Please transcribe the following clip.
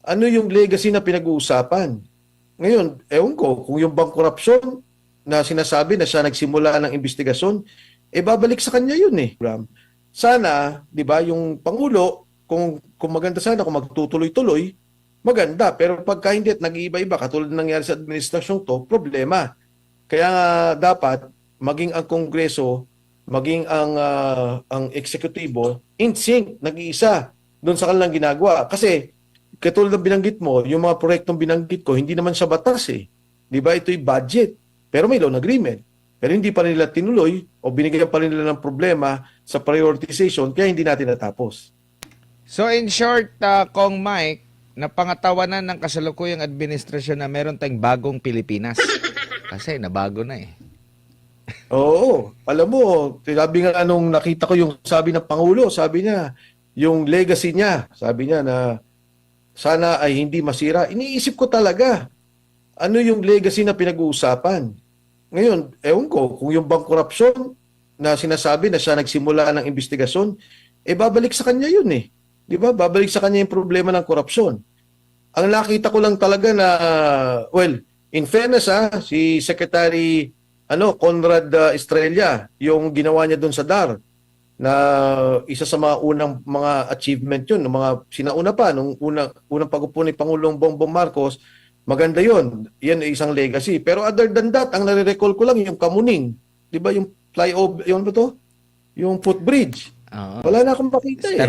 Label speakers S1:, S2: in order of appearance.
S1: ano yung legacy na pinag-uusapan. Ngayon, ewan ko, kung yung bang korupsyon na sinasabi na siya nagsimula ng investigasyon, babalik sa kanya yun eh. Sana, di ba, yung Pangulo, kung maganda sana, kung magtutuloy-tuloy, maganda. Pero pagka hindi at nag-iiba-iba, katulad ng nangyari sa administrasyong to, problema. Kaya nga dapat, maging ang Kongreso, maging ang eksekutibo, in sync, nag-iisa doon sa kanilang ginagawa. Kasi, katulad ng binanggit mo, yung mga proyektong binanggit ko, hindi naman sa batas eh. Di ba? Ito'y budget. Pero may loan agreement. Pero hindi pa nila tinuloy o binigyan pa rin nila ng problema sa prioritization kaya hindi natin natapos.
S2: So in short, Kong Mike, napangatawanan ng kasalukuyang administrasyon na meron tayong bagong Pilipinas. Kasi nabago na eh.
S1: Oo. Alam mo, sabi nga nung nakita ko yung sabi ng Pangulo, sabi niya, yung legacy niya, sabi niya na sana ay hindi masira. Iniisip ko talaga, ano yung legacy na pinag-uusapan? Ngayon, ewan ko, kung yung bang korupsyon na sinasabi na siya nagsimula ng investigasyon, babalik sa kanya yun eh. Di ba? Babalik sa kanya yung problema ng korupsyon. Ang nakita ko lang talaga na, well, in fairness si Secretary Conrad Estrella, yung ginawa niya doon sa DAR, na isa sa mga unang mga achievement yun, ng mga sinauna pa, nung unang pag-upo ni Pangulong Bongbong Marcos, maganda yun. Yan ay isang legacy. Pero other than that, ang nare-recall ko lang yung Kamuning. Di ba yung flyover, yun ba to? Yung footbridge.
S2: Oo.
S1: Wala na akong makita eh.